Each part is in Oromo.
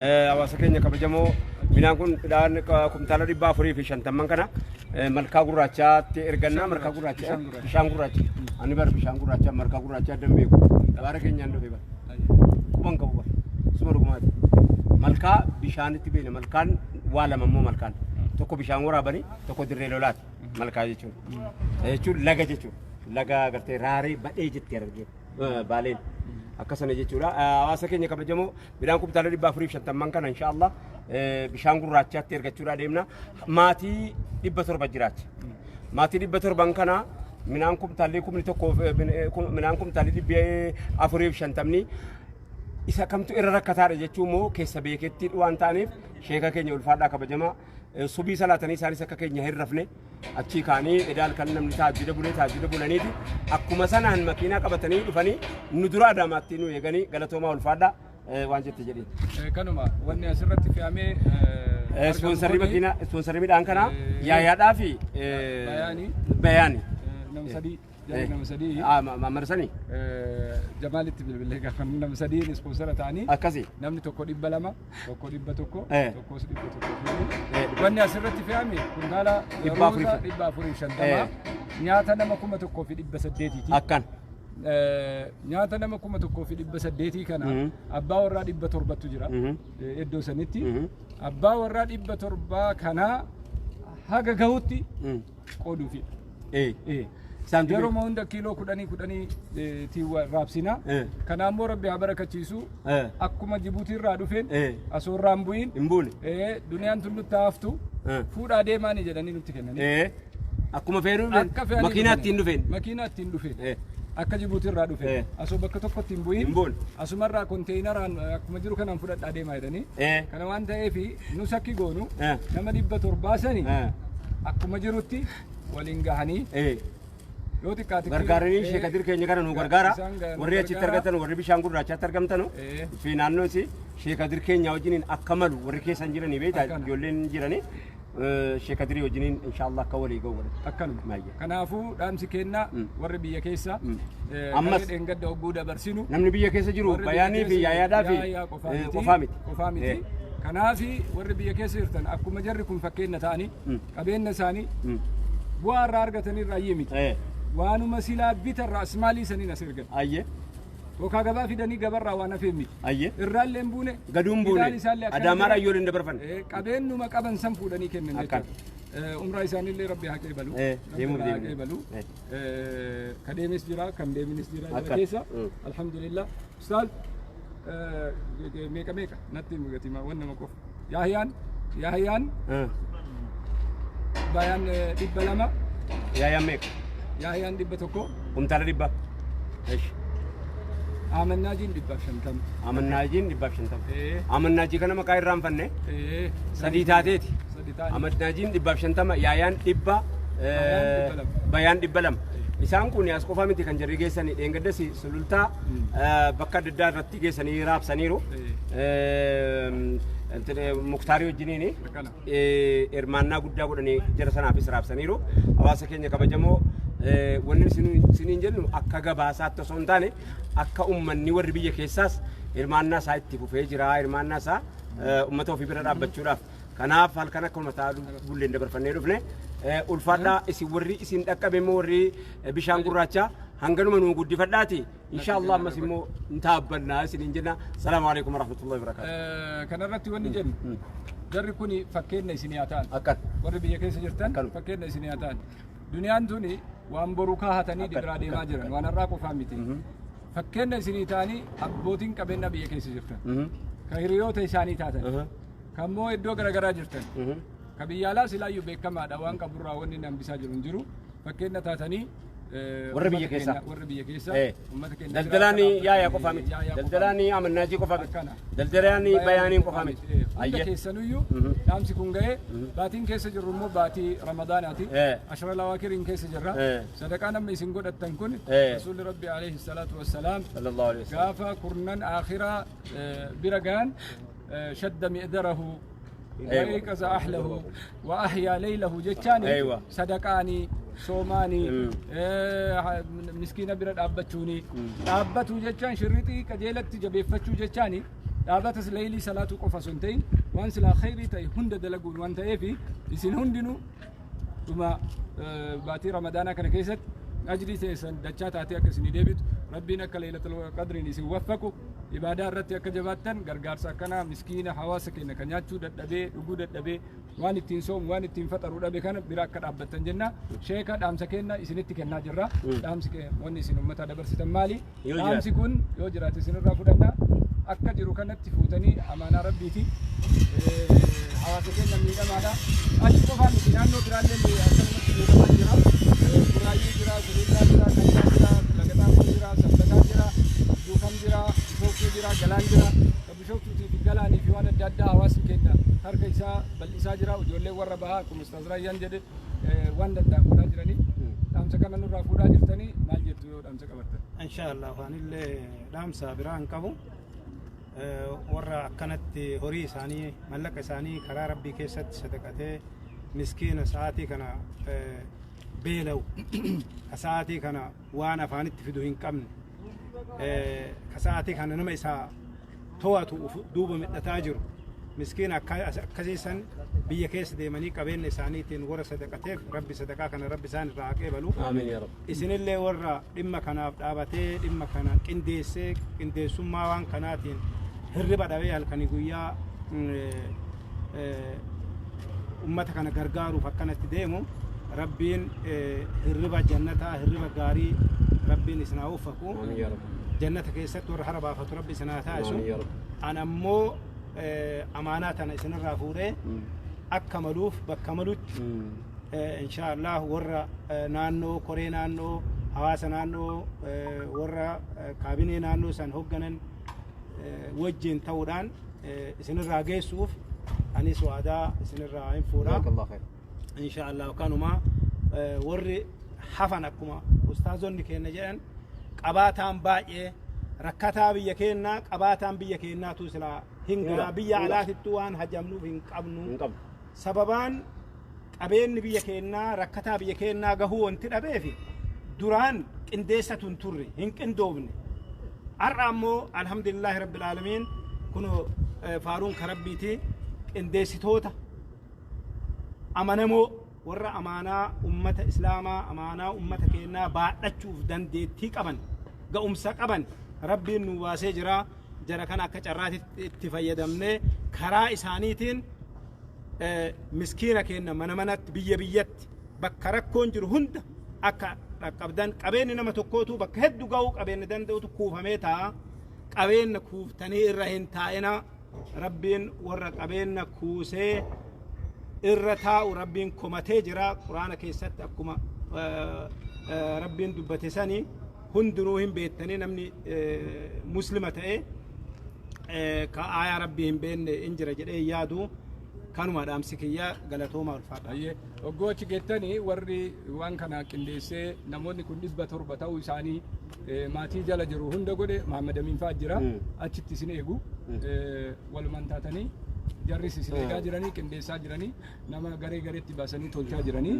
Hawaasa keenya kabajamoo midhaan kun midhaan kumtaala 450 kana malkaa gurraachaatti ergannaa malkaa gurraacha bishaan gurraacha ani bar bishaan gurraacha malkaa gurraacha dambeeku baara keenyaan dhufe bar kuban qabu bar suma dhugumaati malkaa bishaanitti beena malkaan waa lama immoo malkaan tokko bishaan waraabanii tokko dirree lolaati malkaa jechuun laga jechuun laga gartee raaree badhee jettee argee baaleen akkasana jechuudha hawaasa keenya kabajamoo midhaan kumtaala 450 kana inshallah bishaan gurraachaatti ergachuudha deemna maatii 700 jiraachi maatii 700 kana midhaan kumtaalli kumni tokko midhaan kumtaalli 450 isa kamtu irra rakkataadha jechuun moo keessa beeketti waan ta'aniif sheeka keenya ulfaadhaa kabajamaa subii salaatanii isaanis akka keenya hin rafne achi kaanii edaal kan namni taajjida bulaniiti akkuma sanaan makiinaa qabatanii dhufanii nu dura adaamaatti nu eeganii galatoomaa ulfaadhaa waan jette jedheen kanuma wanni asirratti fe'amee ispoonsarii makiinaa ispoonsarii midhaan kanaa yaayaadhaa fi bayaani namsadii namsadii marsanii jamaalitti bilbilee gaafa namsadii ispoonsara ta'anii akkasii namni tokko 200 tokko 100 tokkos 100 wanni asirratti fe'ame kuntaala 450 nyaata nama 1,800 akkan nyaata nama 1,800 kana abbaa warraa 700 jira iddoo sanitti abbaa warraa 700 kana haga gahutti qooduufi yeroo hunda kiiloo 10 tiiwa raabsina kana ammoo rabbi haa barakachiisu akkuma Jibuutii irraa dhufeen asoo irraa hin bu'in duniyaan tun nutti haftu fuudhaa deemaanii jedhanii nutti kennanii akkuma feeruun makiinaatti hin dhufeen akka Jibuutii irraa dhufeen asoo bakka tokkotti hin bu'in asumarraa konteenaraan akkuma jiru kanaan fudhadhaa deemaa jedhanii kana waan ta'eef nus akki goonu nama 700 sanii akkuma jirutti waliin gahanii gargaaranii sheeka dirkeenya kana nu gargaara warri achitti argatan warri bishaan gurraachaatti argamtanu fi naannoosi sheeka dirkeenya wajjiniin akka malu warri keessan jiranii beektaa ijoolleen jiranii sheeka dirii wajjiniin inshallah akka walii ga'u akkanuma kanaafuu dhaamsi kennaa warri biyya keessa ammas gadda hogguu dabarsinu namni biyya keessa jiru bayaanii fi yaayaadhaa fi qofaa miti kanaafi warri biyya keessa jirtan akkuma jarri kun fakkeenya ta'anii qabeenya isaanii bu'aa irraa argatanii irraa miti waanuma silaa bitarraa ismaalii saniin as ergan ayye tokko gabaa fidanii gabarraa waan hafee miti ayye irraallee hin buune gaduun buune adaamaadhaa iyyooleen dabarfan qabeenyuma qaban san fuudhanii kennan jechuudha umraa isaaniillee rabbi haa qeebalu haa qeebalu ka deemes jira kan deeminis jira jara keessa alhamdulillah ustaaz meeqa natti mugatima waan nama qofa yaahiyaan bayaan 200 yaahiyaan meeqa yaahiyaan 100 kumtaala 100 eesh amannaajiin 150 amannaajiin 150 amannaaji kana maqaa irraanfanne sadii taateeti amannaajiin 150 yaayaan 100 bayaan 200 isaan kun as qofa miti kan jarri geessanii dheengaddasi sulultaa bakka adda addaa irratti geessanii raabsaniiru muktaarii wajjiniini hirmaannaa guddaa godhanii jara sanaafis raabsaniiru hawaasa keenya kabajamoo wanni isiniin jennu akka gabaasaatti osoo hin taane akka ummanni warri biyya keessaas hirmaannaa isaa itti fufee jira hirmaannaa isaa ummata ofii bira dhaabbachuudhaaf kanaaf halkan akka uummataa bulleen dabarfannee dhufne ulfaadhaa isin warri isin dhaqqabe immoo warri bishaan gurraacha hanganuma nuu guddifadhaati inshallah ammas immoo ntaabbanna isiniin jenna salaamu alaykum warahmatullahi wabarakatuh kanarratti wanni jennu jarri kun fakkeenya isinii haa ta'an akkan warri biyya keessa jirtan fakkeenya isinii haa ta'an duniyaan tuni waan boruu kaahatanii dibiraa deemaa jiran waan har'aa qofaa miti fakkeenya isinii ta'anii abbootiin qabeenya biyya keessa jirtan ka hiriyoota isaanii taatan kammoo iddoo garaagaraa jirtan ka biyya alaa silaayyuu beekamaadha waan qaburraa wanni nambisaa jiru hin jiru fakkeenya taatanii warra biyya keessa ummata keenya daldalaani yaayaa qofaa miti daldalaani amannaaji qofaa miti daldalaani bayaaniin qofaa miti hunda keessanuyyuu dhaamsi kun ga'ee baatiin keessa jirru immoo baatii ramadaanaati ashara lawaakiriin keessa jirra sadaqaa namni isin godhattan kun rasuulli rabbi alayhi salaatu wassalaam gaafa kurnan akhiraa bira ga'an shadda mi'darahu وأيقظ أهله وأحيا ليله جتاني صدقاني صوماني مسكينة برد أبتشوني أبتو جتان شريطي كجيلت جبيفتشو جتاني dhaabatas leelii salaatuu qofa osoo hin ta'in waan silaa khayrii ta'e hunda dalaguun waan ta'eef isin hundinuu dhuma baatii ramadaanaa kana keessatti ajrii teessan dachaa taatee akka isin deebitu rabbiin akka leelatul qadriin isin waffaqu ibaadaa irratti akka jabaattan gargaarsa akkanaa miskiina hawaasa keenya kan nyaachuu dadhabee dhuguu dadhabee waan ittiin soomu waan ittiin faxaruu dhabe kana bira akka dhaabbattan jenna sheeka dhaamsa kenna isinitti kennaa jirra dhaamsi wanni isin ummata dabarsitan maali dhaamsi kun yoo jiraate isinirraa fudhanna akka jiru kanatti fuutanii amaanaa rabbiiti hawaasa keenya miidhamaadha achi qofaan miti naannoo biraallee akkanumatti miidhamaa jira buraayyuu jira suluulaa jira kalyaa jira lagataa jira sabbataa jira duukam jira bishooftuu jira galaan jira bishooftuutii fi galaanii fi waan adda addaa hawaasni keenya harka isaa bal'isaa jira ijoollee warra bahaa akkuma ustaaz Raayyaan jedhe waan daddaa godhaa jiranii dhaamsa kana nurraa fuudhaa jirtanii maal jettu yoo dhaamsa qabattan inshallah waanillee dhaamsa biraan qabu warra akkanatti horii isaanii mallaqa isaanii karaa rabbii keessatti sadaqatee miskiina sa'aatii kana beela'u ka sa'aatii kana waan afaanitti fidu hin qabne ka sa'aatii kana nama isaa to'atu duuba midhataa jiru miskiina akkasiisan biyya keessa deemanii qabeenya isaaniitiin warra sadaqateef rabbi sadaqaa kana rabbi isaan irraa haa qeebalu isinillee warra dhimma kanaaf dhaabatee dhimma kana qindeessee qindeessummaa waan kanaatiin hirriba dhabee halkanii guyyaa ummata kana gargaaruuf akkanatti deemu rabbiin hirriba jannataa hirriba gaarii rabbiin isin haa uffaqu jannata keessatti warra hara baafatu rabbi isin haa taasisu an ammoo amaanaa tana isinirraa fuudhee akka maluuf bakka malutti inshaallah warra naannoo koree naannoo hawaasa naannoo warra kaabinee naannoo san hoogganan wajjin ta'uudhaan isinirraa geessuuf anis waadaa isinirraa hin fuudha inshaallah kanuma warri hafan akkuma ustaazonni keenya jedhan qabaataan baay'ee rakkataa biyya keenyaa qabaataan biyya keenyaatu silaa hingaa biyya alaatittu waan hajamnuuf hin qabnu sababaan qabeenni biyya keenyaa rakkataa biyya keenyaa gahuu wanti dhabeefi duraan qindeessatu hin turre hin qindoofne har'a ammoo alhamdulillahi rabbil aalamiin kuno faaruun ka rabbiiti qindeessitoota amanamoo warra amaanaa ummata islaamaa amaanaa ummata keenyaa baadhachuuf dandeettii qaban ga'umsa qaban rabbiin nu baasee jira jara kana akka carraatitti itti fayyadamnee karaa isaaniitiin miskiina keenya mana manatti biyya biyyatti bakka rakkoon jiru hunda akka dhaqqabdan qabeenyi nama tokkootu bakka hedduu ga'uu qabeenyi danda'utu kuufamee ta'a qabeenya kuuftanii irra hin taa'ina rabbiin warra qabeenya kuusee irra taa'u rabbiin komatee jira quraana keessatti akkuma rabbiin dubbate sanii hundinuu hin beektanii namni muslima ta'e ka aayaa rabbii hin beekne in jira jedhee yaadu kanuma dhaamsi kiyya galatooma ulfaadha. Oggoo achi geettanii warri waan kana qindeessee namoonni kun 700 ta'uu isaanii maatii jala jiru hunda godhe Mahammad Amin fa'aa jira achitti isin eegu walumaan taatanii jarris isin eegaa jiranii qindeessaa jiranii nama garee gareetti baasanii tolchaa jiranii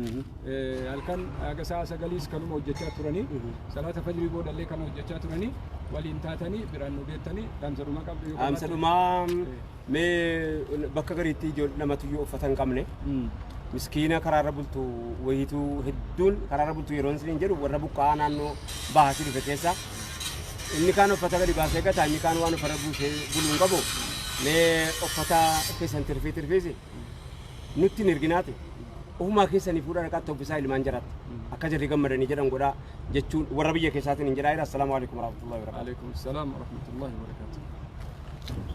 halkan aga sa'a 9 kanuma hojjechaa turanii salaata fajrii boodallee kana hojjechaa turanii waliin taatanii biraan nu geettanii dhaamsa dhumaa qabdu. Dhaamsa dhumaa mee bakka gariitti namatu yoo uffatan qabne miskiina karaarra bultu wayiitu hedduun karaarra bultu yeroo isin jedhu warra buqqaa naannoo baasii dhufe keessa inni kaan uffata gadi baasee gataa inni kaan waan uffata buluun qabu mee uffata keessan tirfeesi nutti hin erginaati ofumaa keessanii fuudhaa dhaqaatti offisaa ilmaan jiraatti akka jarri gammadanii jedhan godhaa jechuun warra biyya keessaatiin hin jedhaa. Assalaamu alaikum warahmatullahi wabarakatuh. Alaikum salaam warahmatullahi wabarakatuh.